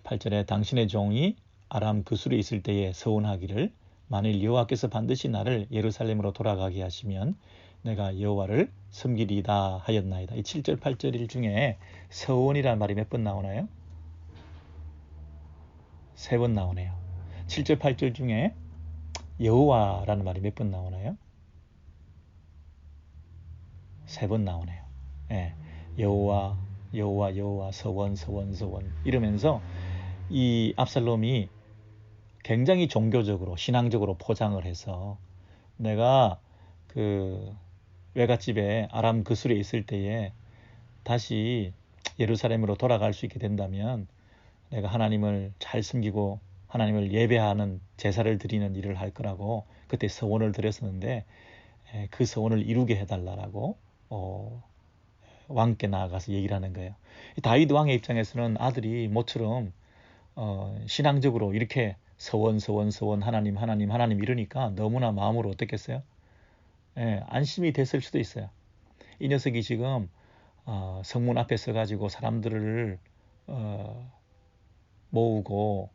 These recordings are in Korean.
8절에 당신의 종이 아람 그술에 있을 때에 서원하기를 만일 여호와께서 반드시 나를 예루살렘으로 돌아가게 하시면 내가 여호와를 섬기리이다 하였나이다. 이 7절 8절 중에 서원이라는 말이 몇 번 나오나요? 3번 나오네요. 7절 8절 중에 여호와라는 말이 몇 번 나오나요? 3번 나오네요. 예, 여호와 여호와 여호와 서원 서원 서원 이러면서 이 압살롬이 굉장히 종교적으로 신앙적으로 포장을 해서 내가 그 외갓집에 아람 그술에 있을 때에 다시 예루살렘으로 돌아갈 수 있게 된다면 내가 하나님을 잘 섬기고 하나님을 예배하는 제사를 드리는 일을 할 거라고 그때 서원을 드렸었는데 그 서원을 이루게 해달라고 왕께 나아가서 얘기를 하는 거예요. 다윗 왕의 입장에서는 아들이 모처럼 신앙적으로 이렇게 서원 서원 서원 하나님 하나님 하나님 이러니까 너무나 마음으로 어떻겠어요? 안심이 됐을 수도 있어요. 이 녀석이 지금 성문 앞에 서가지고 사람들을 모으고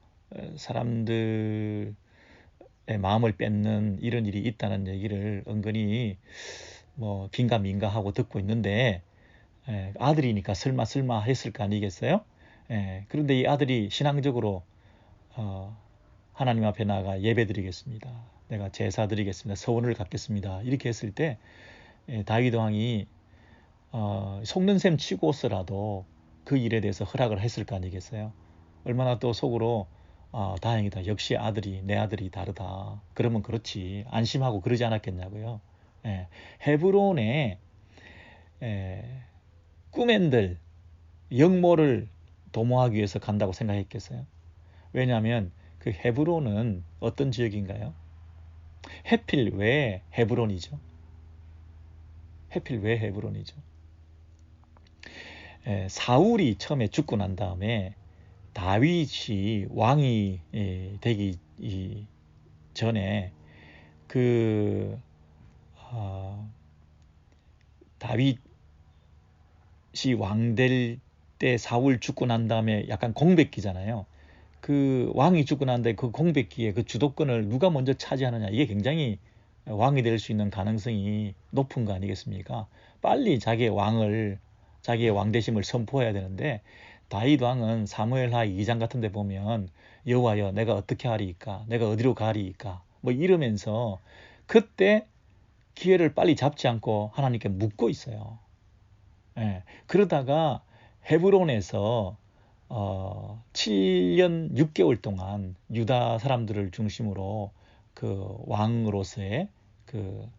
사람들의 마음을 뺏는 이런 일이 있다는 얘기를 은근히 뭐 긴가민가하고 듣고 있는데 아들이니까 설마 했을 거 아니겠어요? 그런데 이 아들이 신앙적으로 하나님 앞에 나가 예배드리겠습니다. 내가 제사 드리겠습니다. 서원을 갖겠습니다. 이렇게 했을 때 다윗 왕이 속는 셈 치고서라도 그 일에 대해서 허락을 했을 거 아니겠어요? 얼마나 또 속으로 다행이다. 역시 내 아들이 다르다. 그러면 그렇지. 안심하고 그러지 않았겠냐고요. 헤브론에 꾸맨들 영모를 도모하기 위해서 간다고 생각했겠어요? 왜냐하면 그 헤브론은 어떤 지역인가요? 해필 왜 헤브론이죠? 해필 왜 헤브론이죠? 사울이 처음에 죽고 난 다음에 다윗이 왕이 되기 전에 그 다윗이 왕 될 때 사울 죽고 난 다음에 약간 공백기잖아요. 그 왕이 죽고 난 다음에 그 공백기에 그 주도권을 누가 먼저 차지하느냐, 이게 굉장히 왕이 될 수 있는 가능성이 높은 거 아니겠습니까? 빨리 자기의 왕대심을 선포해야 되는데, 다윗 왕은 사무엘하 2장 같은 데 보면 여호와여 내가 어떻게 하리이까, 내가 어디로 가리이까 뭐 이러면서 그때 기회를 빨리 잡지 않고 하나님께 묻고 있어요. 그러다가 헤브론에서 7년 6개월 동안 유다 사람들을 중심으로 그 왕으로서의 그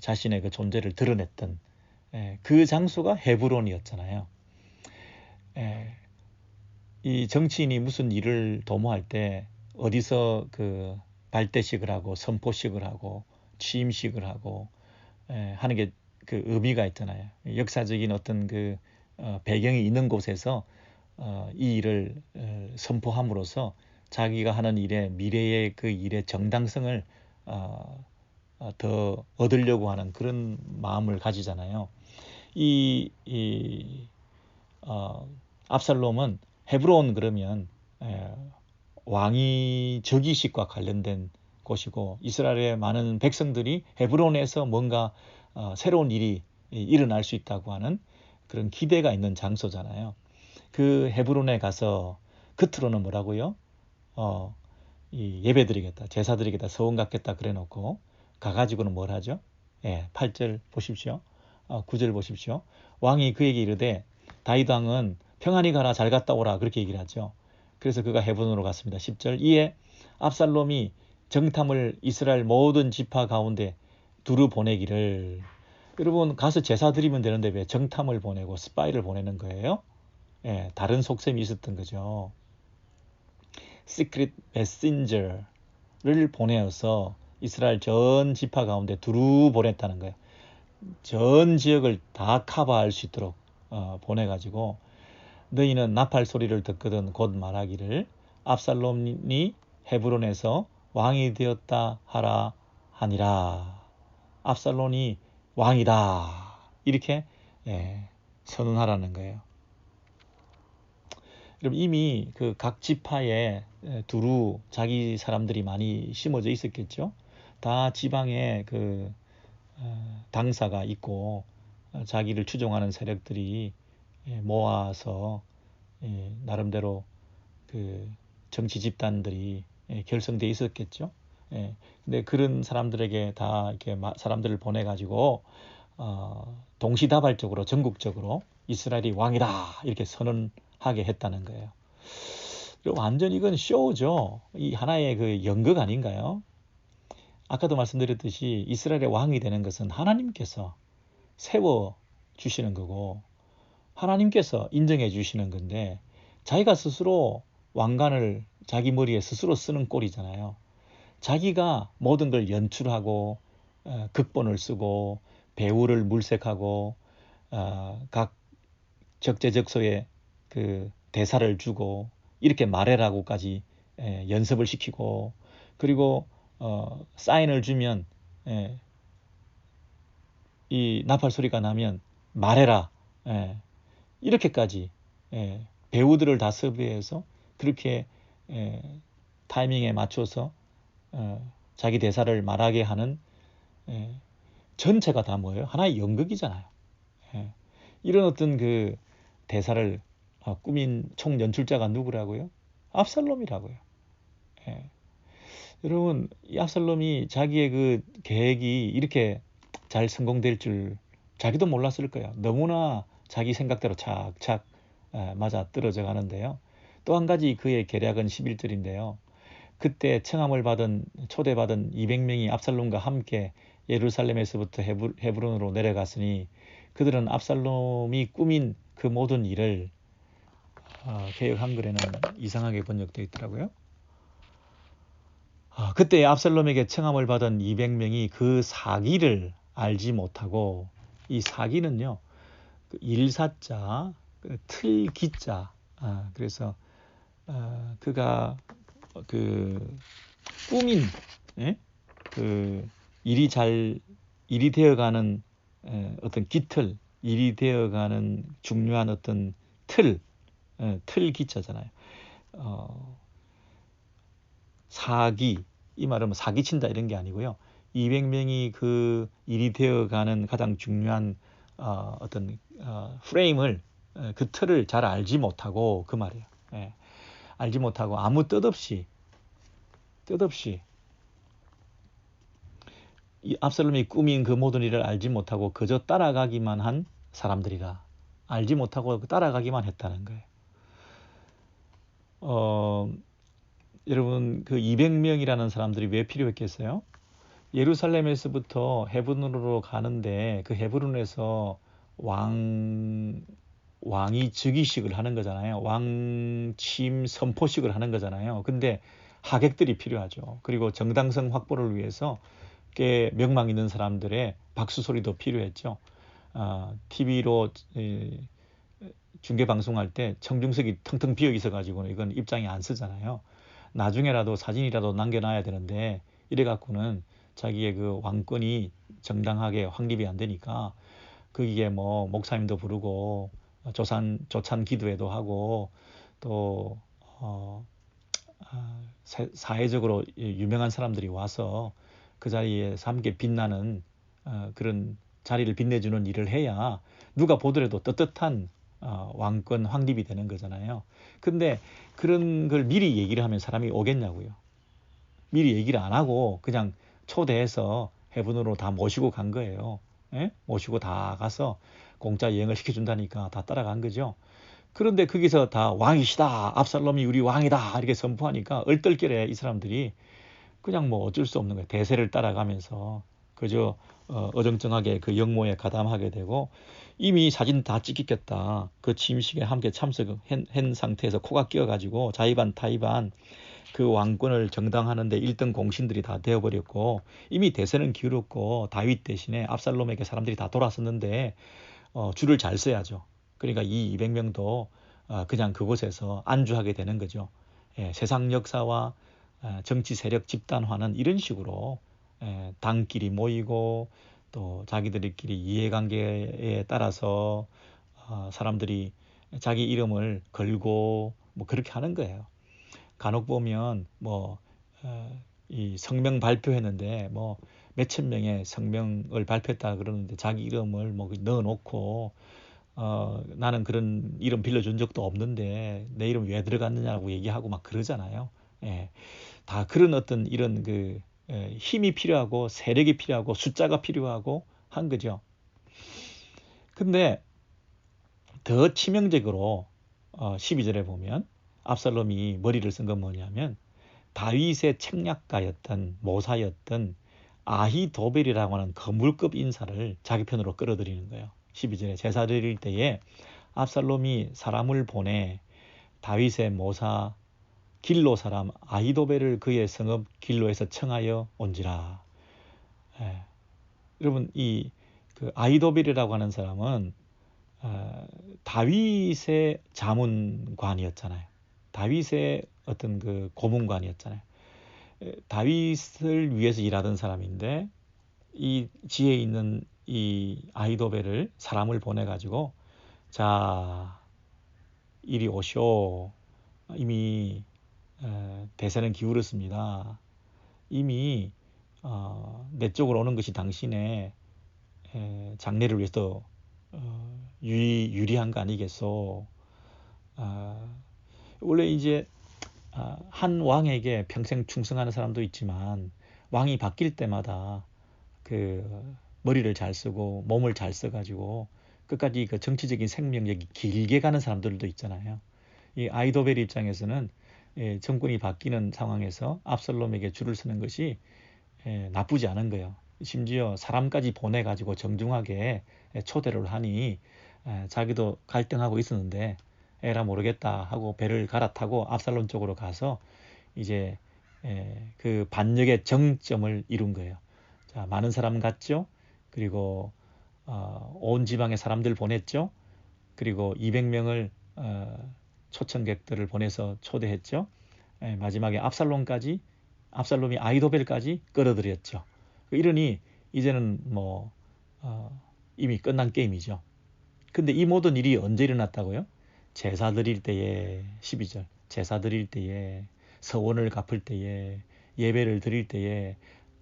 자신의 그 존재를 드러냈던 그 장소가 헤브론이었잖아요. 이 정치인이 무슨 일을 도모할 때 어디서 그 발대식을 하고 선포식을 하고 취임식을 하고 하는 게 그 의미가 있잖아요. 역사적인 어떤 그 배경이 있는 곳에서 이 일을 선포함으로써 자기가 하는 일의 미래의 그 일의 정당성을 더 얻으려고 하는 그런 마음을 가지잖아요. 압살롬은 헤브론 그러면 왕위 즉위식과 관련된 곳이고 이스라엘의 많은 백성들이 헤브론에서 뭔가 새로운 일이 일어날 수 있다고 하는 그런 기대가 있는 장소잖아요. 그 헤브론에 가서 겉으로는 뭐라고요? 예배 드리겠다, 제사 드리겠다, 서원 갖겠다 그래 놓고 가가지고는 뭘 하죠? 8절 보십시오. 9절 보십시오. 왕이 그에게 이르되 다윗 왕은 평안히 가라 잘 갔다 오라 그렇게 얘기를 하죠. 그래서 그가 헤브론으로 갔습니다. 10절 이에 압살롬이 정탐을 이스라엘 모든 지파 가운데 두루 보내기를. 여러분 가서 제사 드리면 되는데 왜 정탐을 보내고 스파이를 보내는 거예요? 다른 속셈이 있었던 거죠. 시크릿 메신저를 보내어서 이스라엘 전 지파 가운데 두루 보냈다는 거예요. 전 지역을 다 커버할 수 있도록 보내가지고 너희는 나팔 소리를 듣거든 곧 말하기를 압살롬이 헤브론에서 왕이 되었다 하라 하니라. 압살롬이 왕이다 이렇게 선언하라는 거예요. 여러분 이미 그 각 지파에 두루 자기 사람들이 많이 심어져 있었겠죠. 다 지방에 그 당사가 있고 자기를 추종하는 세력들이 모아서 나름대로 그 정치 집단들이 결성돼 있었겠죠. 근데 그런 사람들에게 다 이렇게 사람들을 보내가지고 동시다발적으로 전국적으로 이스라엘이 왕이다 이렇게 선언하게 했다는 거예요. 완전 이건 쇼죠. 이 하나의 그 연극 아닌가요? 아까도 말씀드렸듯이 이스라엘의 왕이 되는 것은 하나님께서 세워 주시는 거고 하나님께서 인정해 주시는 건데 자기가 스스로 왕관을 자기 머리에 스스로 쓰는 꼴이잖아요. 자기가 모든 걸 연출하고 극본을 쓰고 배우를 물색하고 각 적재적소에 그 대사를 주고 이렇게 말해라고까지 연습을 시키고 그리고 사인을 주면 이 나팔 소리가 나면 말해라 이렇게까지 배우들을 다 섭외해서 그렇게 타이밍에 맞춰서 자기 대사를 말하게 하는 전체가 다 뭐예요? 하나의 연극이잖아요. 이런 어떤 그 대사를 꾸민 총 연출자가 누구라고요? 압살롬이라고요. 여러분, 이 압살롬이 자기의 그 계획이 이렇게 잘 성공될 줄 자기도 몰랐을 거예요. 너무나 자기 생각대로 착착 맞아 떨어져 가는데요. 또 한 가지 그의 계략은 11절인데요. 그때 초대받은 200명이 압살롬과 함께 예루살렘에서부터 헤브론으로 내려갔으니 그들은 압살롬이 꾸민 그 모든 일을 개역 한글에는 이상하게 번역되어 있더라고요. 그때 압살롬에게 청함을 받은 200명이 그 사기를 알지 못하고 이 사기는요. 그 일사자, 그 틀기자. 그래서 그가 그 꾸민 그 일이 되어가는 어떤 기틀, 일이 되어가는 중요한 어떤 틀 기자잖아요. 사기, 이 말은 사기친다 이런 게 아니고요. 200명이 그 일이 되어가는 가장 중요한 어떤 프레임을 그 틀을 잘 알지 못하고 그 말이에요. 알지 못하고 아무 뜻없이 이 압살롬이 꾸민 그 모든 일을 알지 못하고 그저 따라가기만 한 사람들이라 알지 못하고 따라가기만 했다는 거예요. 여러분 그 200명이라는 사람들이 왜 필요했겠어요? 예루살렘에서부터 헤브론으로 가는데 그 헤브론에서 왕이 즉위식을 하는 거잖아요. 왕침 선포식을 하는 거잖아요. 근데 하객들이 필요하죠. 그리고 정당성 확보를 위해서 꽤 명망 있는 사람들의 박수 소리도 필요했죠. TV로 중계 방송할 때 청중석이 텅텅 비어 있어 가지고는 이건 입장이 안 쓰잖아요. 나중에라도 사진이라도 남겨놔야 되는데 이래 갖고는 자기의 그 왕권이 정당하게 확립이 안 되니까 거기에 뭐 목사님도 부르고 조찬 기도회도 하고 또 사회적으로 유명한 사람들이 와서 그 자리에서 함께 빛나는 그런 자리를 빛내주는 일을 해야 누가 보더라도 떳떳한 왕권 확립이 되는 거잖아요. 근데 그런 걸 미리 얘기를 하면 사람이 오겠냐고요. 미리 얘기를 안 하고 그냥 초대해서 헤븐으로 다 모시고 간 거예요. 모시고 다 가서 공짜 여행을 시켜준다니까 다 따라간 거죠. 그런데 거기서 다 왕이시다, 압살롬이 우리 왕이다 이렇게 선포하니까 얼떨결에 이 사람들이 그냥 뭐 어쩔 수 없는 거예요. 대세를 따라가면서 그저 어정쩡하게 그 영모에 가담하게 되고 이미 사진 다 찍혔겠다. 그 취임식에 함께 참석한 상태에서 코가 끼어가지고 자의반 타의반 그 왕권을 정당하는데 1등 공신들이 다 되어버렸고 이미 대세는 기울었고 다윗 대신에 압살롬에게 사람들이 다 돌아섰는데 줄을 잘 서야죠. 그러니까 이 200명도 그냥 그곳에서 안주하게 되는 거죠. 세상 역사와 정치 세력 집단화는 이런 식으로 당끼리 모이고 또 자기들끼리 이해관계에 따라서 사람들이 자기 이름을 걸고 뭐 그렇게 하는 거예요. 간혹 보면 이 성명 발표했는데 뭐 몇천 명의 성명을 발표했다 그러는데 자기 이름을 뭐 넣어놓고 나는 그런 이름 빌려준 적도 없는데 내 이름 왜 들어갔느냐고 얘기하고 막 그러잖아요. 예, 다 그런 어떤 이런 힘이 필요하고 세력이 필요하고 숫자가 필요하고 한 거죠. 근데 더 치명적으로 12절에 보면 압살롬이 머리를 쓴 건 뭐냐면 다윗의 책략가였던 모사였던 아히도벨이라고 하는 거물급 인사를 자기 편으로 끌어들이는 거예요. 12절에 제사 드릴 때에 압살롬이 사람을 보내 다윗의 모사 길로 사람 아히도벨을 그의 성읍 길로에서 청하여 온지라. 예. 여러분 그 아히도벨이라고 하는 사람은 다윗의 자문관이었잖아요. 다윗의 어떤 그 고문관이었잖아요. 다윗을 위해서 일하던 사람인데 이 지에 있는 이 아히도벨을 사람을 보내가지고 자 이리 오쇼. 이미 대세는 기울었습니다. 이미 내 쪽으로 오는 것이 당신의 장래를 위해서 유리한 거 아니겠소. 원래 이제 한 왕에게 평생 충성하는 사람도 있지만 왕이 바뀔 때마다 그 머리를 잘 쓰고 몸을 잘 써가지고 끝까지 그 정치적인 생명력이 길게 가는 사람들도 있잖아요. 이 아히도벨 입장에서는 정권이 바뀌는 상황에서 압살롬에게 줄을 서는 것이 나쁘지 않은 거예요. 심지어 사람까지 보내가지고 정중하게 초대를 하니 자기도 갈등하고 있었는데 에라 모르겠다 하고 배를 갈아타고 압살롬 쪽으로 가서 이제 그 반역의 정점을 이룬 거예요. 자, 많은 사람 갔죠. 그리고 온 지방에 사람들 보냈죠. 그리고 200명을 초청객들을 보내서 초대했죠. 마지막에 압살롬이 아히도벨까지 끌어들였죠. 이러니 이제는 이미 끝난 게임이죠. 근데 이 모든 일이 언제 일어났다고요? 제사 드릴 때에 12절 제사 드릴 때에 서원을 갚을 때에 예배를 드릴 때에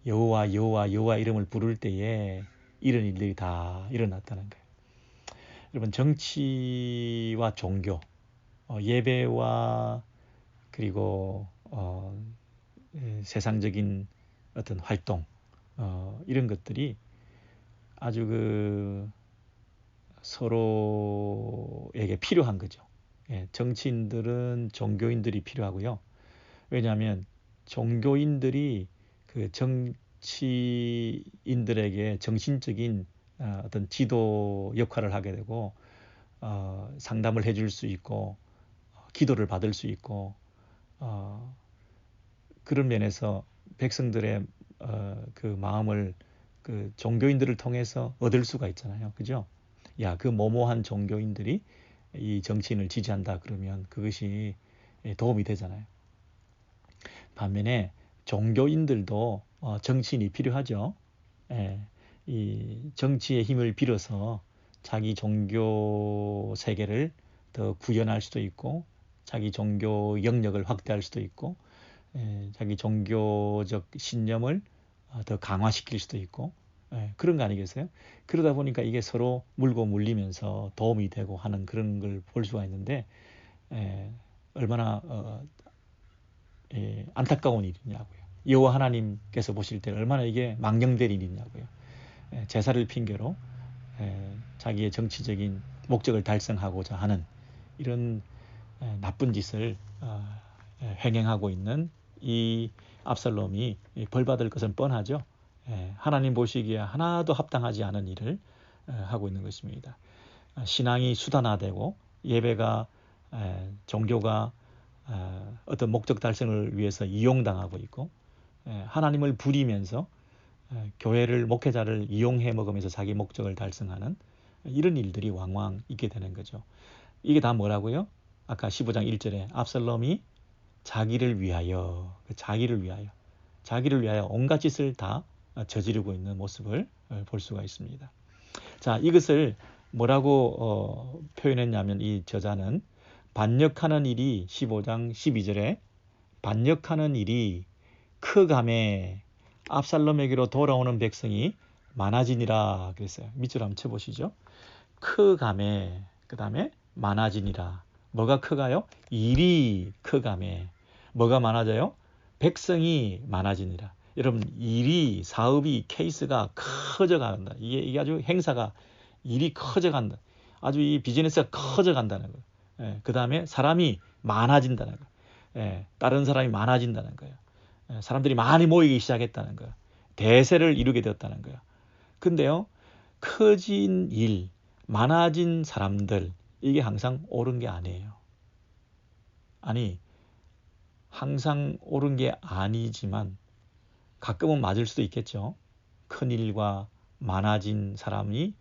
여호와 여호와 여호와 이름을 부를 때에 이런 일들이 다 일어났다는 거예요. 여러분 정치와 종교, 예배와 그리고 세상적인 어떤 활동 이런 것들이 아주 그 서로에게 필요한 거죠. 정치인들은 종교인들이 필요하고요. 왜냐하면 종교인들이 그 정치인들에게 정신적인 어떤 지도 역할을 하게 되고 상담을 해줄 수 있고 기도를 받을 수 있고 그런 면에서 백성들의 그 마음을 그 종교인들을 통해서 얻을 수가 있잖아요. 그죠? 야, 그 모모한 종교인들이 이 정치인을 지지한다 그러면 그것이 도움이 되잖아요. 반면에 종교인들도 정치인이 필요하죠. 이 정치의 힘을 빌어서 자기 종교 세계를 더 구현할 수도 있고 자기 종교 영역을 확대할 수도 있고 자기 종교적 신념을 더 강화시킬 수도 있고 그런 거 아니겠어요? 그러다 보니까 이게 서로 물고 물리면서 도움이 되고 하는 그런 걸 볼 수가 있는데 얼마나 안타까운 일이냐고요. 여호와 하나님께서 보실 때 얼마나 이게 망령될 일이냐고요. 제사를 핑계로 자기의 정치적인 목적을 달성하고자 하는 이런 나쁜 짓을 횡행하고 있는 이 압살롬이 벌받을 것은 뻔하죠. 하나님 보시기에 하나도 합당하지 않은 일을 하고 있는 것입니다. 신앙이 수단화되고 예배가 종교가 어떤 목적 달성을 위해서 이용당하고 있고 하나님을 부리면서 교회를 목회자를 이용해 먹으면서 자기 목적을 달성하는 이런 일들이 왕왕 있게 되는 거죠. 이게 다 뭐라고요? 아까 15장 1절에 압살롬이 자기를 위하여 온갖 짓을 다 저지르고 있는 모습을 볼 수가 있습니다. 자, 이것을 뭐라고 표현했냐면 이 저자는 반역하는 일이 15장 12절에 반역하는 일이 크감에 압살롬에게로 돌아오는 백성이 많아지니라 그랬어요. 밑줄 한번 쳐보시죠. 크감에 그 다음에 많아지니라. 뭐가 크가요? 일이 크감에. 뭐가 많아져요? 백성이 많아지니라. 여러분 일이 사업이 케이스가 커져간다. 이게 아주 행사가 일이 커져간다. 아주 이 비즈니스가 커져간다는 거예요. 예, 그 다음에 사람이 많아진다는 거예요. 예, 다른 사람이 많아진다는 거예요. 예, 사람들이 많이 모이기 시작했다는 거예요. 대세를 이루게 되었다는 거예요. 근데요, 커진 일, 많아진 사람들, 이게 항상 옳은 게 아니에요. 아니, 항상 옳은 게 아니지만 가끔은 맞을 수도 있겠죠. 큰 일과 많아진 사람이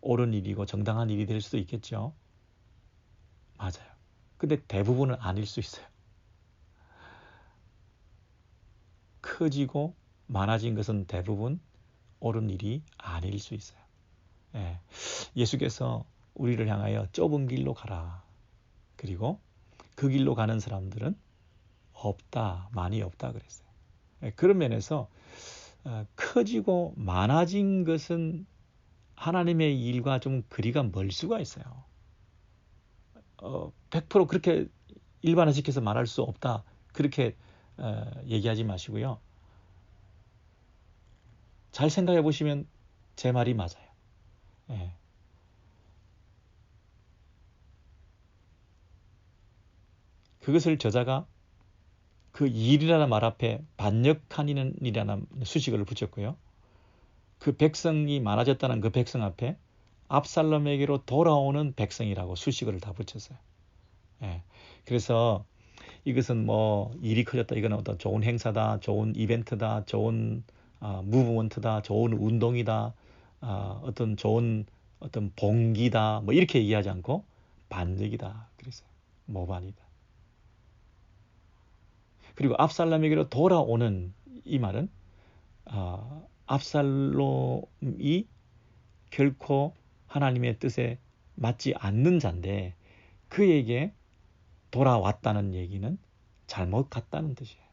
옳은 일이고 정당한 일이 될 수도 있겠죠. 맞아요. 근데 대부분은 아닐 수 있어요. 커지고 많아진 것은 대부분 옳은 일이 아닐 수 있어요. 예. 예수께서 우리를 향하여 좁은 길로 가라. 그리고 그 길로 가는 사람들은 없다, 많이 없다 그랬어요. 예. 그런 면에서 커지고 많아진 것은 하나님의 일과 좀 거리가 멀 수가 있어요. 100% 그렇게 일반화시켜서 말할 수 없다. 그렇게 얘기하지 마시고요. 잘 생각해 보시면 제 말이 맞아요. 예. 그것을 저자가 그 일이라는 말 앞에 반역하는 일이라는 수식어를 붙였고요. 그 백성이 많아졌다는 그 백성 앞에 압살롬에게로 돌아오는 백성이라고 수식어를 다 붙였어요. 예. 그래서 이것은 뭐 일이 커졌다. 이건 어떤 좋은 행사다, 좋은 이벤트다, 좋은 무브먼트다, 좋은 운동이다, 어떤 좋은 어떤 봉기다, 뭐 이렇게 얘기하지 않고 반역이다. 그랬어요. 모반이다. 그리고 압살롬에게로 돌아오는 이 말은 압살롬이 결코 하나님의 뜻에 맞지 않는 자인데 그에게 돌아왔다는 얘기는 잘못 갔다는 뜻이에요.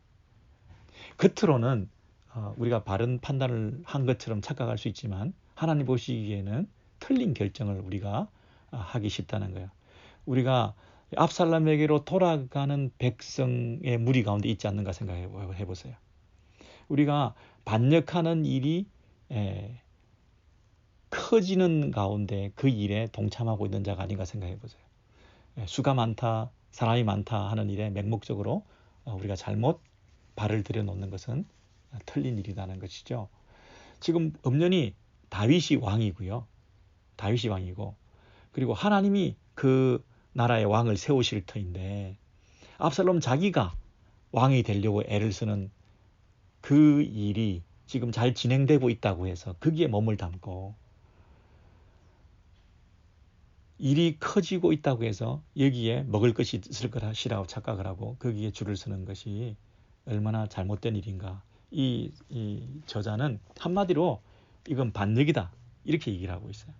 겉으로는 우리가 바른 판단을 한 것처럼 착각할 수 있지만 하나님 보시기에는 틀린 결정을 우리가 하기 쉽다는 거예요. 우리가 압살롬에게로 돌아가는 백성의 무리 가운데 있지 않는가 생각해 보세요. 우리가 반역하는 일이 커지는 가운데 그 일에 동참하고 있는 자가 아닌가 생각해 보세요. 수가 많다, 사람이 많다 하는 일에 맹목적으로 우리가 잘못 발을 들여놓는 것은 틀린 일이라는 것이죠. 지금 엄연히 다윗이 왕이고요. 다윗이 왕이고 그리고 하나님이 그 나라의 왕을 세우실 터인데 압살롬 자기가 왕이 되려고 애를 쓰는 그 일이 지금 잘 진행되고 있다고 해서 거기에 몸을 담고 일이 커지고 있다고 해서 여기에 먹을 것이 있을 것이라고 착각을 하고 거기에 줄을 서는 것이 얼마나 잘못된 일인가. 이 저자는 한마디로 이건 반역이다. 이렇게 얘기를 하고 있어요.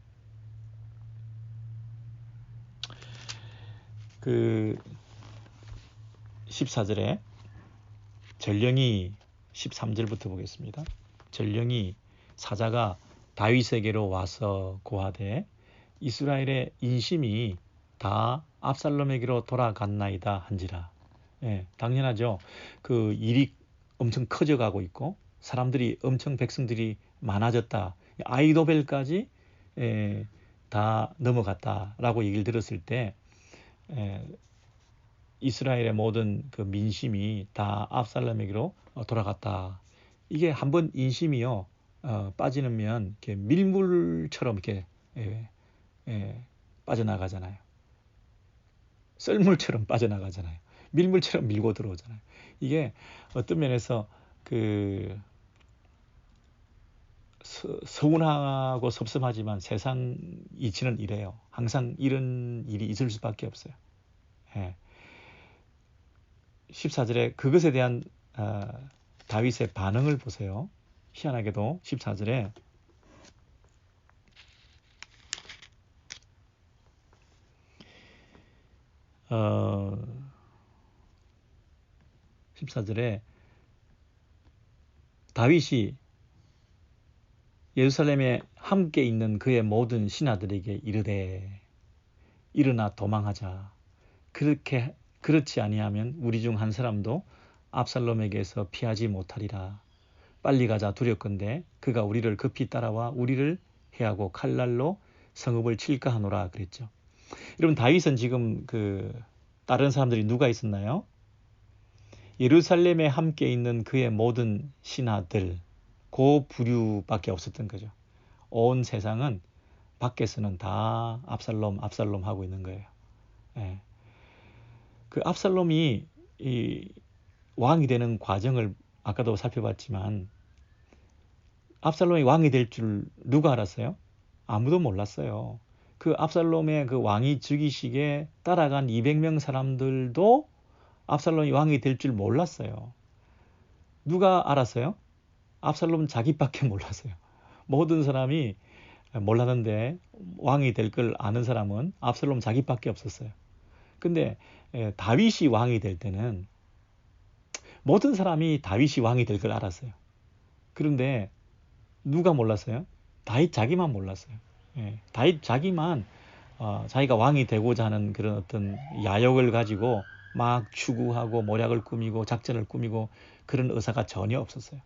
그 14절에 전령이 13절부터 보겠습니다. 전령이 사자가 다윗에게로 와서 고하되 이스라엘의 인심이 다 압살롬에게로 돌아갔나이다 한지라. 예, 당연하죠. 그 일이 엄청 커져가고 있고 사람들이 엄청 백성들이 많아졌다. 아이도벨까지 다 넘어갔다라고 얘기를 들었을 때 이스라엘의 모든 그 민심이 다 압살롬에게로 돌아갔다. 이게 한번 인심이요 빠지면 이렇게 밀물처럼 이렇게 빠져나가잖아요. 썰물처럼 빠져나가잖아요. 밀물처럼 밀고 들어오잖아요. 이게 어떤 면에서 그 서운하고 섭섭하지만 세상 이치는 이래요. 항상 이런 일이 있을 수밖에 없어요. 예. 14절에 그것에 대한 다윗의 반응을 보세요. 희한하게도 14절에 14절에 다윗이 예루살렘에 함께 있는 그의 모든 신하들에게 이르되 일어나 도망하자. 그렇지 아니하면 우리 중 한 사람도 압살롬에게서 피하지 못하리라. 빨리 가자 두렵건대 그가 우리를 급히 따라와 우리를 해하고 칼날로 성읍을 칠까 하노라 그랬죠. 여러분 다윗은 지금 다른 사람들이 누가 있었나요? 예루살렘에 함께 있는 그의 모든 신하들 그 부류밖에 없었던 거죠. 온 세상은 밖에서는 다 압살롬 하고 있는 거예요. 예. 그 압살롬이 이 왕이 되는 과정을 아까도 살펴봤지만 압살롬이 왕이 될 줄 누가 알았어요? 아무도 몰랐어요. 그 압살롬의 그 왕위 즉위식에 따라간 200명 사람들도 압살롬이 왕이 될 줄 몰랐어요. 누가 알았어요? 압살롬 자기밖에 몰랐어요. 모든 사람이 몰랐는데 왕이 될 걸 아는 사람은 압살롬 자기밖에 없었어요. 근데 다윗이 왕이 될 때는 모든 사람이 다윗이 왕이 될 걸 알았어요. 그런데 누가 몰랐어요? 다윗 자기만 몰랐어요. 다윗 자기만 자기가 왕이 되고자 하는 그런 어떤 야욕을 가지고 막 추구하고 모략을 꾸미고 작전을 꾸미고 그런 의사가 전혀 없었어요.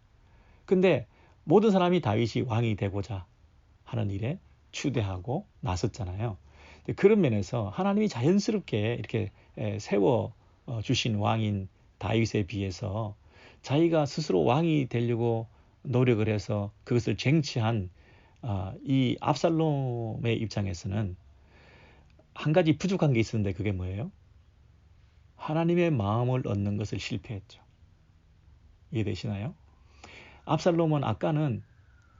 근데 모든 사람이 다윗이 왕이 되고자 하는 일에 추대하고 나섰잖아요. 그런 면에서 하나님이 자연스럽게 이렇게 세워 주신 왕인 다윗에 비해서 자기가 스스로 왕이 되려고 노력을 해서 그것을 쟁취한 이 압살롬의 입장에서는 한 가지 부족한 게 있었는데 그게 뭐예요? 하나님의 마음을 얻는 것을 실패했죠. 이해되시나요? 압살롬은 아까는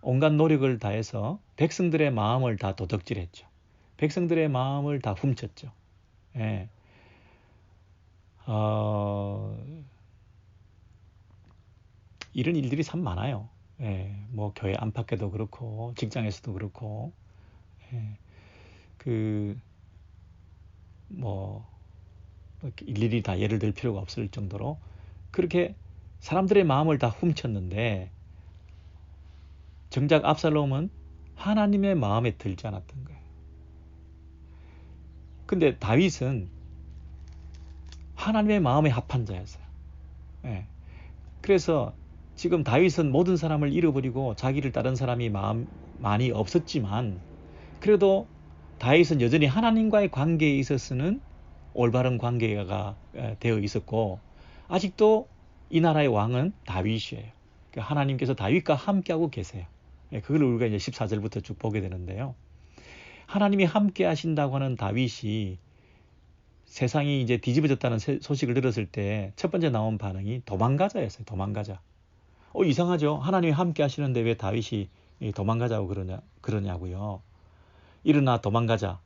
온갖 노력을 다해서 백성들의 마음을 다 도둑질했죠. 백성들의 마음을 다 훔쳤죠. 예. 이런 일들이 참 많아요. 뭐 교회 안팎에도 그렇고 직장에서도 그렇고 뭐 일일이 다 예를 들 필요가 없을 정도로 그렇게 사람들의 마음을 다 훔쳤는데 정작 압살롬은 하나님의 마음에 들지 않았던 거예요. 근데 다윗은 하나님의 마음에 합한 자였어요. 그래서 지금 다윗은 모든 사람을 잃어버리고 자기를 따른 사람이 많이 없었지만 그래도 다윗은 여전히 하나님과의 관계에 있어서는 올바른 관계가 되어 있었고 아직도 이 나라의 왕은 다윗이에요. 하나님께서 다윗과 함께하고 계세요. 그걸 우리가 이제 14절부터 쭉 보게 되는데요. 하나님이 함께 하신다고 하는 다윗이 세상이 이제 뒤집어졌다는 소식을 들었을 때 첫 번째 나온 반응이 도망가자였어요. 도망가자. 이상하죠. 하나님이 함께 하시는데 왜 다윗이 도망가자고 그러냐고요. 일어나 도망하자.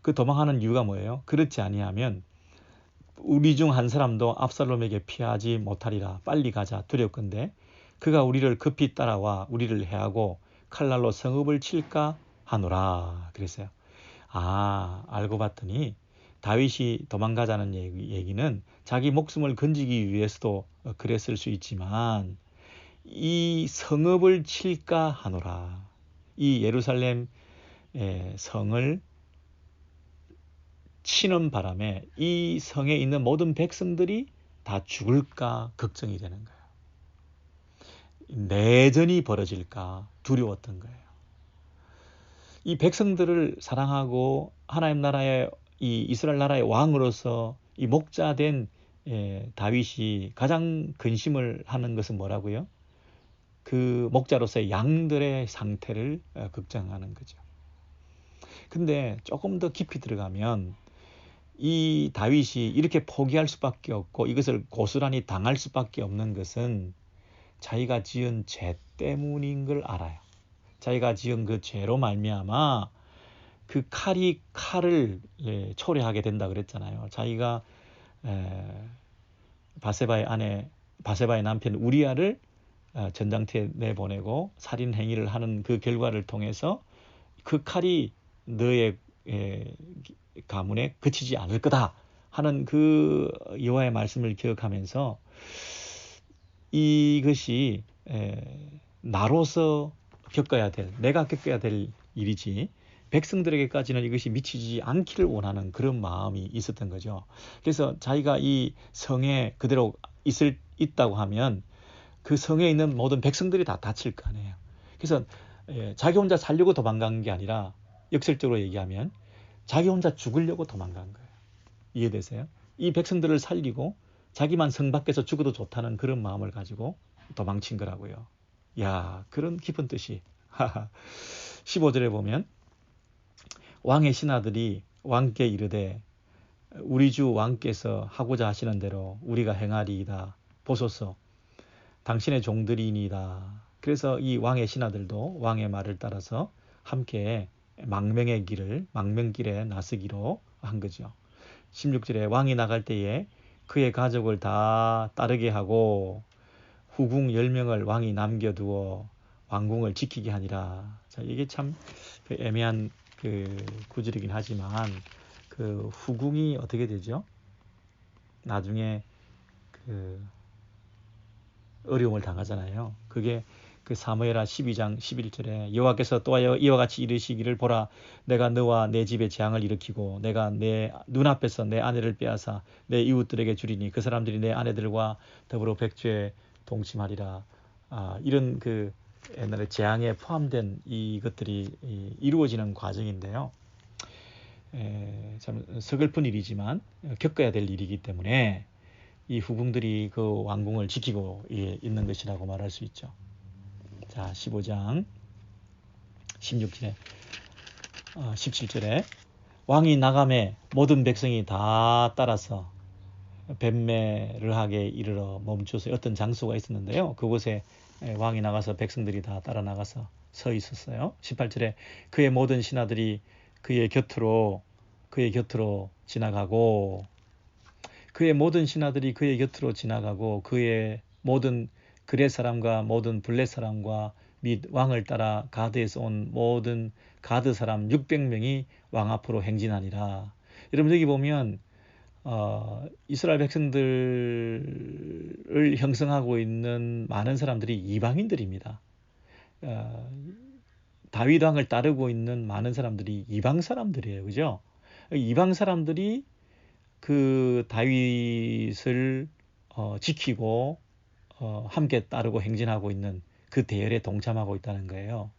그 도망하는 이유가 뭐예요? 그렇지 아니하면 우리 중 한 사람도 압살롬에게 피하지 못하리라. 빨리 가자. 두렵건대 그가 우리를 급히 따라와 우리를 해하고 칼날로 성읍을 칠까 하노라. 그랬어요. 알고 봤더니 다윗이 도망가자는 얘기는 자기 목숨을 건지기 위해서도 그랬을 수 있지만 이 성읍을 칠까 하노라. 이 예루살렘 성을 치는 바람에 이 성에 있는 모든 백성들이 다 죽을까 걱정이 되는 거예요. 내전이 벌어질까 두려웠던 거예요. 이 백성들을 사랑하고 하나님 나라의 이 이스라엘 나라의 왕으로서 이 목자된 다윗이 가장 근심을 하는 것은 뭐라고요? 그 목자로서의 양들의 상태를 걱정하는 거죠. 근데 조금 더 깊이 들어가면 이 다윗이 이렇게 포기할 수밖에 없고 이것을 고스란히 당할 수밖에 없는 것은 자기가 지은 죄 때문인 걸 알아요. 자기가 지은 그 죄로 말미암아 그 칼이 칼을 초래하게 된다 그랬잖아요. 자기가 바세바의 남편 우리아를 전장터에 내보내고 살인 행위를 하는 그 결과를 통해서 그 칼이 너의 가문에 그치지 않을 거다 하는 그 여호와의 말씀을 기억하면서 이것이 나로서 내가 겪어야 될 일이지 백성들에게까지는 이것이 미치지 않기를 원하는 그런 마음이 있었던 거죠. 그래서 자기가 이 성에 그대로 있다고 하면 그 성에 있는 모든 백성들이 다 다칠 거 아니에요. 그래서 자기 혼자 살려고 도망간 게 아니라 역설적으로 얘기하면 자기 혼자 죽으려고 도망간 거예요. 이해되세요? 이 백성들을 살리고 자기만 성 밖에서 죽어도 좋다는 그런 마음을 가지고 도망친 거라고요. 야, 그런 깊은 뜻이. 15절에 보면 왕의 신하들이 왕께 이르되 우리 주 왕께서 하고자 하시는 대로 우리가 행하리이다. 보소서 당신의 종들이니이다. 그래서 이 왕의 신하들도 왕의 말을 따라서 함께 망명길에 나서기로 한 거죠. 16절에 왕이 나갈 때에 그의 가족을 다 따르게 하고 후궁 10명을 왕이 남겨두어 왕궁을 지키게 하니라. 자, 이게 참 애매한 그 구절이긴 하지만 그 후궁이 어떻게 되죠? 나중에 그 어려움을 당하잖아요. 그게 그 사무엘하 12장 11절에 여호와께서 또하여 이와 같이 이르시기를 보라 내가 너와 내 집에 재앙을 일으키고 내가 내 눈앞에서 내 아내를 빼앗아 내 이웃들에게 주리니 그 사람들이 내 아내들과 더불어 백죄에 동침하리라. 이런 그 옛날에 재앙에 포함된 이것들이 이루어지는 과정인데요. 참 서글픈 일이지만 겪어야 될 일이기 때문에 이 후궁들이 그 왕궁을 지키고 있는 것이라고 말할 수 있죠. 자, 15장 16절에 17절에 왕이 나감에 모든 백성이 다 따라서 뱀매를 하게 이르러 멈춰서 어떤 장소가 있었는데요. 그곳에 왕이 나가서 백성들이 다 따라 나가서 서 있었어요. 18절에 그의 모든 신하들이 그의 곁으로 지나가고 그의 모든 신하들이 그의 곁으로 지나가고 그의 모든 그렛 사람과 모든 블렛 사람과 및 왕을 따라 가드에서 온 모든 가드 사람 600명이 왕 앞으로 행진하니라. 여러분 여기 보면 이스라엘 백성들을 형성하고 있는 많은 사람들이 이방인들입니다. 다윗 왕을 따르고 있는 많은 사람들이 이방 사람들이에요. 그죠? 이방 사람들이 그 다윗을 지키고 함께 따르고 행진하고 있는 그 대열에 동참하고 있다는 거예요.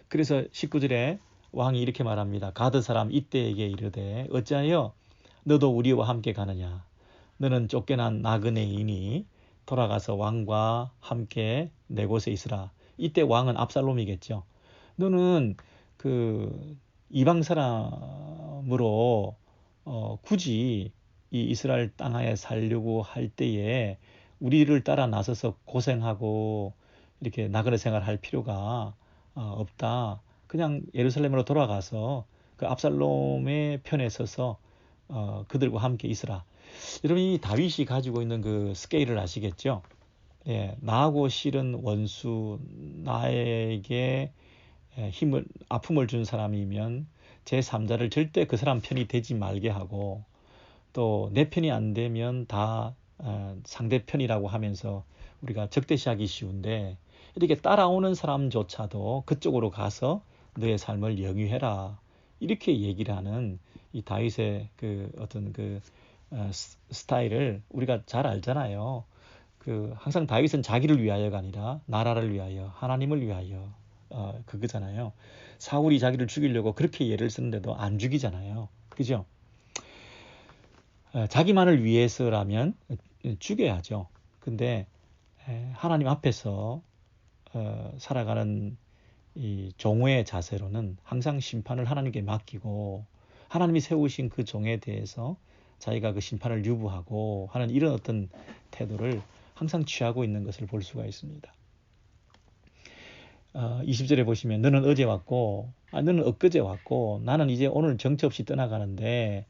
그래서 19절에 왕이 이렇게 말합니다. 가드 사람 이때에게 이르되 어찌하여 너도 우리와 함께 가느냐? 너는 쫓겨난 나그네이니 돌아가서 왕과 함께 내 곳에 있으라. 이때 왕은 압살롬이겠죠. 너는 그 이방 사람으로 굳이 이 이스라엘 땅에 살려고 할 때에 우리를 따라 나서서 고생하고 이렇게 나그네 생활할 필요가 없다. 그냥 예루살렘으로 돌아가서 그 압살롬의 편에 서서 그들과 함께 있으라. 여러분 이 다윗이 가지고 있는 그 스케일을 아시겠죠? 예, 나하고 싫은 원수, 나에게 아픔을 준 사람이면 제 3자를 절대 그 사람 편이 되지 말게 하고 또 내 편이 안 되면 다 상대편이라고 하면서 우리가 적대시하기 쉬운데 이렇게 따라오는 사람조차도 그쪽으로 가서 너의 삶을 영위해라 이렇게 얘기를 하는 이 다윗의 그 어떤 그 스타일을 우리가 잘 알잖아요. 그 항상 다윗은 자기를 위하여가 아니라 나라를 위하여 하나님을 위하여 그거잖아요. 사울이 자기를 죽이려고 그렇게 예를 쓰는데도 안 죽이잖아요. 그죠? 자기만을 위해서라면 죽여야죠. 근데 하나님 앞에서 살아가는 이 종의 자세로는 항상 심판을 하나님께 맡기고 하나님이 세우신 그 종에 대해서 자기가 그 심판을 유보하고 하는 이런 어떤 태도를 항상 취하고 있는 것을 볼 수가 있습니다. 20절에 보시면 너는 어제 왔고 너는 엊그제 왔고 나는 이제 오늘 정처 없이 떠나가는데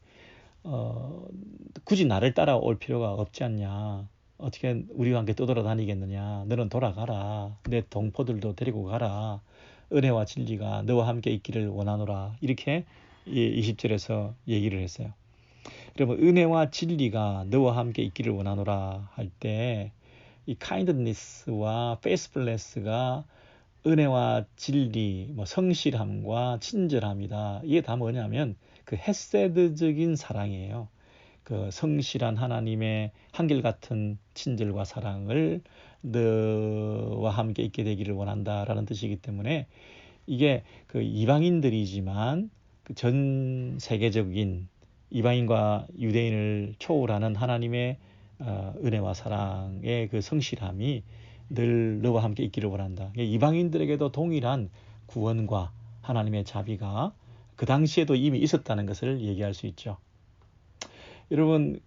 굳이 나를 따라올 필요가 없지 않냐. 어떻게 우리와 함께 떠돌아다니겠느냐. 너는 돌아가라. 내 동포들도 데리고 가라. 은혜와 진리가 너와 함께 있기를 원하노라. 이렇게 20절에서 얘기를 했어요. 그러면 은혜와 진리가 너와 함께 있기를 원하노라 할 때 이 kindness와 faithfulness가 은혜와 진리, 뭐 성실함과 친절함이다. 이게 다 뭐냐면 그 헤세드적인 사랑이에요. 그 성실한 하나님의 한결같은 친절과 사랑을 너와 함께 있게 되기를 원한다라는 뜻이기 때문에 이게 그 이방인들이지만 그 전 세계적인 이방인과 유대인을 초월하는 하나님의 은혜와 사랑의 그 성실함이 늘 너와 함께 있기를 원한다. 이방인들에게도 동일한 구원과 하나님의 자비가 그 당시에도 이미 있었다는 것을 얘기할 수 있죠. 여러분,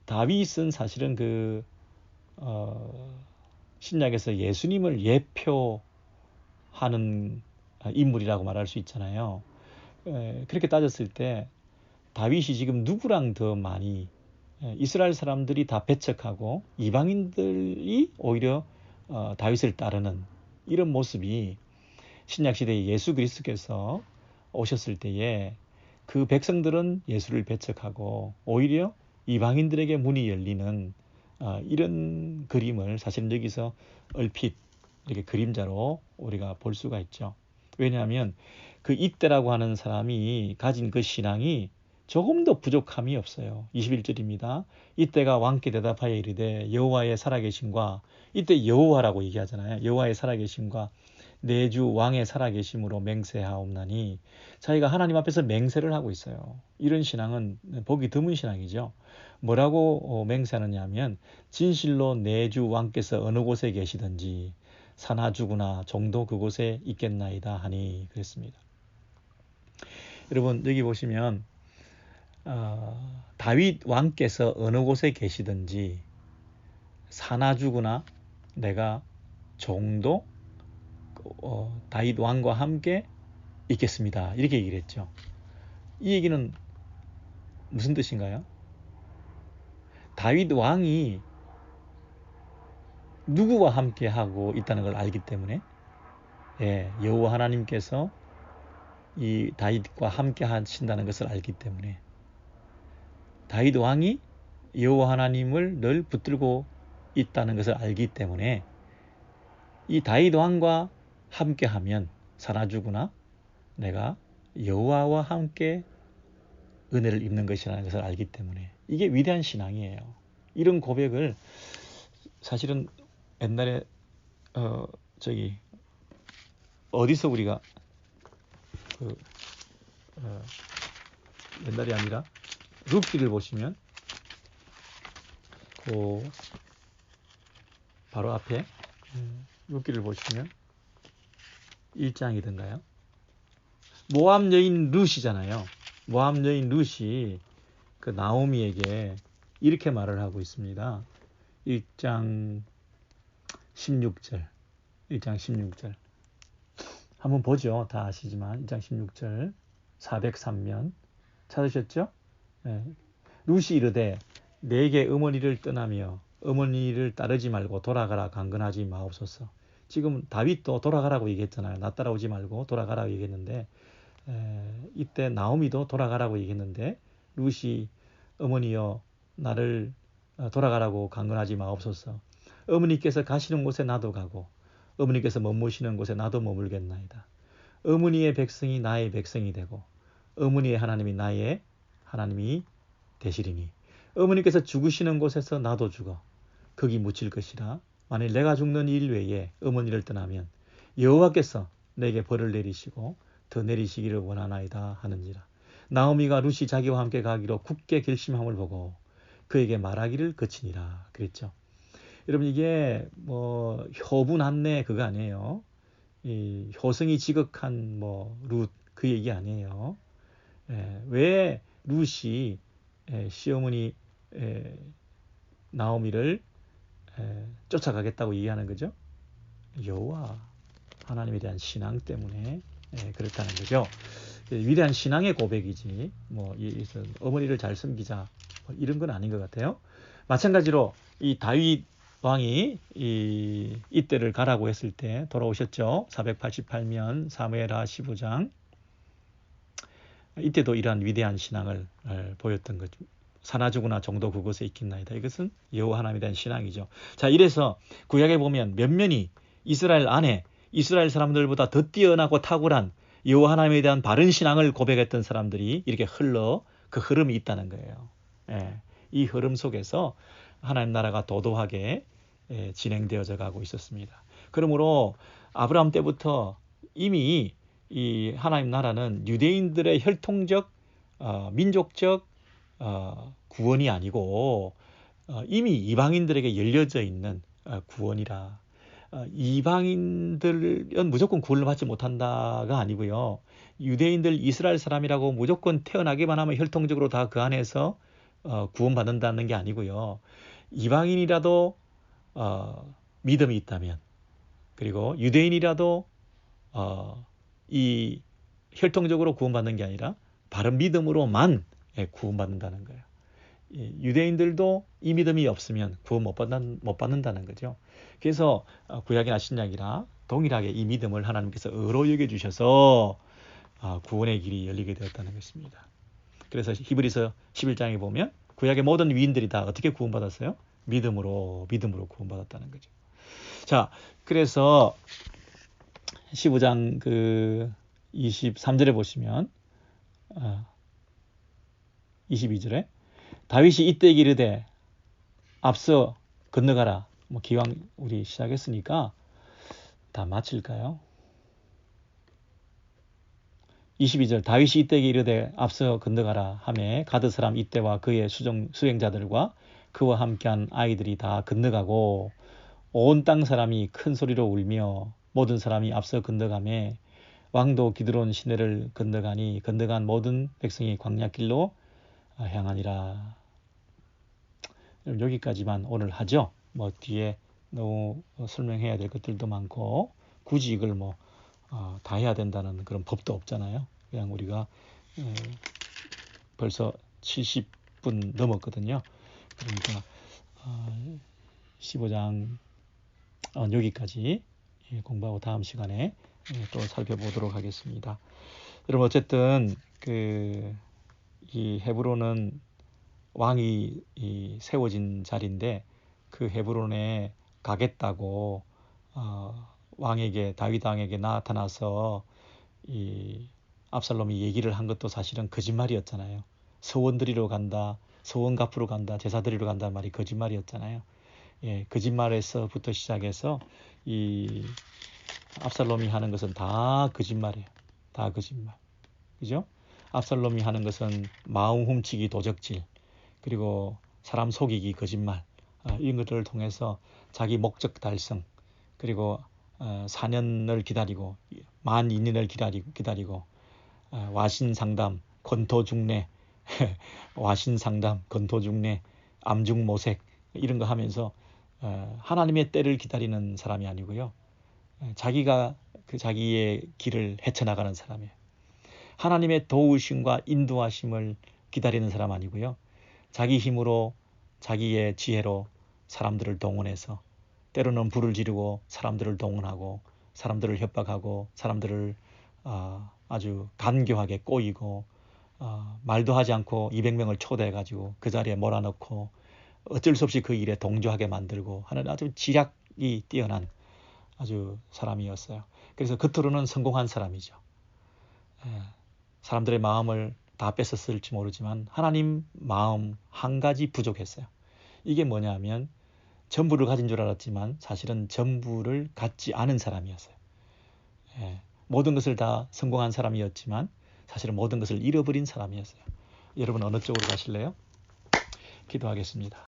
다윗은 사실은 신약에서 예수님을 예표하는 인물이라고 말할 수 있잖아요. 그렇게 따졌을 때 다윗이 지금 누구랑 더 많이 이스라엘 사람들이 다 배척하고 이방인들이 오히려 다윗을 따르는 이런 모습이 신약 시대에 예수 그리스도께서 오셨을 때에 그 백성들은 예수를 배척하고 오히려 이방인들에게 문이 열리는 이런 그림을 사실 여기서 얼핏 이렇게 그림자로 우리가 볼 수가 있죠. 왜냐하면 그 이때라고 하는 사람이 가진 그 신앙이 조금도 부족함이 없어요. 21절입니다. 이때가 왕께 대답하여 이르되 여호와의 살아계심과, 이때 여호와라고 얘기하잖아요. 여호와의 살아계심과 내주 왕의 살아계심으로 맹세하옵나니, 자기가 하나님 앞에서 맹세를 하고 있어요. 이런 신앙은 보기 드문 신앙이죠. 뭐라고 맹세하느냐 하면 진실로 내주 왕께서 어느 곳에 계시든지 사나 죽으나 종도 그곳에 있겠나이다 하니 그랬습니다. 여러분 여기 보시면 다윗 왕께서 어느 곳에 계시든지 사나 죽으나 내가 종도 다윗 왕과 함께 있겠습니다. 이렇게 얘기를 했죠. 이 얘기는 무슨 뜻인가요? 다윗 왕이 누구와 함께 하고 있다는 걸 알기 때문에 여호와 하나님께서 이 다윗과 함께 하신다는 것을 알기 때문에 다윗 왕이 여호와 하나님을 늘 붙들고 있다는 것을 알기 때문에 이 다윗 왕과 함께하면 사나 죽으나 내가 여호와와 함께 은혜를 입는 것이라는 것을 알기 때문에 이게 위대한 신앙이에요. 이런 고백을 사실은 옛날에 어디서 우리가 옛날이 아니라 룻기를 보시면 그 바로 앞에 룻기를 보시면 1장이던가요? 모압 여인 룻이잖아요. 모압 여인 룻이 그 나오미에게 이렇게 말을 하고 있습니다. 1장 16절. 1장 16절. 한번 보죠. 다 아시지만 1장 16절 403면 찾으셨죠? 룻이 이르되 내게 어머니를 떠나며 어머니를 따르지 말고 돌아가라 강건하지 마옵소서. 지금 다윗도 돌아가라고 얘기했잖아요. 나 따라오지 말고 돌아가라고 얘기했는데 이때 나오미도 돌아가라고 얘기했는데 룻이 어머니여 나를 돌아가라고 강건하지 마옵소서. 어머니께서 가시는 곳에 나도 가고 어머니께서 머무시는 곳에 나도 머물겠나이다. 어머니의 백성이 나의 백성이 되고 어머니의 하나님이 나의 하나님이 되시리니 어머니께서 죽으시는 곳에서 나도 죽어 거기 묻힐 것이라. 만일 내가 죽는 일 외에 어머니를 떠나면 여호와께서 내게 벌을 내리시고 더 내리시기를 원하나이다 하는지라. 나오미가 룻이 자기와 함께 가기로 굳게 결심함을 보고 그에게 말하기를 그치니라 그랬죠. 여러분 이게 뭐 효분한내 그거 아니에요. 이 효성이 지극한 뭐 룻 그 얘기 아니에요. 왜 룻이 시어머니 나오미를 쫓아가겠다고 얘기하는 거죠? 여호와 하나님에 대한 신앙 때문에 그렇다는 거죠. 위대한 신앙의 고백이지 뭐 어머니를 잘 섬기자 뭐 이런 건 아닌 것 같아요. 마찬가지로 이 다윗 왕이 이때를 가라고 했을 때 돌아오셨죠. 488년 사무엘하 15장. 이때도 이러한 위대한 신앙을 보였던 거죠. 사나 죽으나 정도 그곳에 있겠나이다. 이것은 여호와 하나님에 대한 신앙이죠. 자, 이래서 구약에 보면 몇몇이 이스라엘 안에 이스라엘 사람들보다 더 뛰어나고 탁월한 여호와 하나님에 대한 바른 신앙을 고백했던 사람들이 이렇게 그 흐름이 있다는 거예요. 예, 이 흐름 속에서 하나님 나라가 도도하게 진행되어져 가고 있었습니다. 그러므로 아브라함 때부터 이미 이 하나님 나라는 유대인들의 혈통적, 민족적 구원이 아니고 이미 이방인들에게 열려져 있는 구원이라. 이방인들은 무조건 구원을 받지 못한다가 아니고요. 유대인들 이스라엘 사람이라고 무조건 태어나기만 하면 혈통적으로 다 그 안에서 구원받는다는 게 아니고요. 이방인이라도 믿음이 있다면, 그리고 유대인이라도 이 혈통적으로 구원받는 게 아니라 바른 믿음으로만 구원받는다는 거예요. 유대인들도 이 믿음이 없으면 구원 못 받는다는 거죠. 그래서 구약이나 신약이나 동일하게 이 믿음을 하나님께서 의로 여겨주셔서 구원의 길이 열리게 되었다는 것입니다. 그래서 히브리서 11장에 보면 구약의 모든 위인들이 다 어떻게 구원받았어요? 믿음으로 구원받았다는 거죠. 자, 그래서 15장 23절에 보시면 22절에 다윗이 이때 이르되 앞서 건너가라. 기왕 우리 시작했으니까 다 마칠까요? 22절 다윗이 이때 이르되 앞서 건너가라 하매 가드 사람 이때와 그의 수행자들과 그와 함께한 아이들이 다 건너가고 온 땅 사람이 큰 소리로 울며 모든 사람이 앞서 건너가매 왕도 기드론 시내를 건너간 모든 백성이 광야길로 향하니라. 여기까지만 오늘 하죠. 뒤에 너무 설명해야 될 것들도 많고 굳이 이걸 다 해야 된다는 그런 법도 없잖아요. 그냥 우리가 벌써 70분 넘었거든요. 그러니까 15장 여기까지 공부하고 다음 시간에 또 살펴보도록 하겠습니다. 여러분 어쨌든 이 헤브론은 왕이 세워진 자리인데 그 헤브론에 가겠다고 왕에게 다윗 왕에게 나타나서 이 압살롬이 얘기를 한 것도 사실은 거짓말이었잖아요. 서원 드리러 간다, 서원 갚으러 간다, 제사 드리러 간다는 말이 거짓말이었잖아요. 거짓말에서부터 시작해서 이 압살롬이 하는 것은 다 거짓말이에요. 다 거짓말. 그죠? 압살롬이 하는 것은 마음 훔치기, 도적질, 그리고 사람 속이기, 거짓말, 이런 것들을 통해서 자기 목적 달성, 그리고 4년을 기다리고 만 2년을 기다리고 와신상담, 건토중례, 와신상담, 건토중례, 암중모색 이런 거 하면서 하나님의 때를 기다리는 사람이 아니고요. 자기가 자기의 길을 헤쳐나가는 사람이에요. 하나님의 도우심과 인도하심을 기다리는 사람 아니고요. 자기 힘으로 자기의 지혜로 사람들을 동원해서 때로는 불을 지르고 사람들을 동원하고 사람들을 협박하고 사람들을 아주 간교하게 꼬이고 말도 하지 않고 200명을 초대해가지고 그 자리에 몰아넣고 어쩔 수 없이 그 일에 동조하게 만들고 하는 아주 지략이 뛰어난 아주 사람이었어요. 그래서 겉으로는 성공한 사람이죠. 사람들의 마음을 다 뺏었을지 모르지만 하나님 마음 한 가지 부족했어요. 이게 뭐냐면 전부를 가진 줄 알았지만 사실은 전부를 갖지 않은 사람이었어요. 모든 것을 다 성공한 사람이었지만 사실은 모든 것을 잃어버린 사람이었어요. 여러분 어느 쪽으로 가실래요? 기도하겠습니다.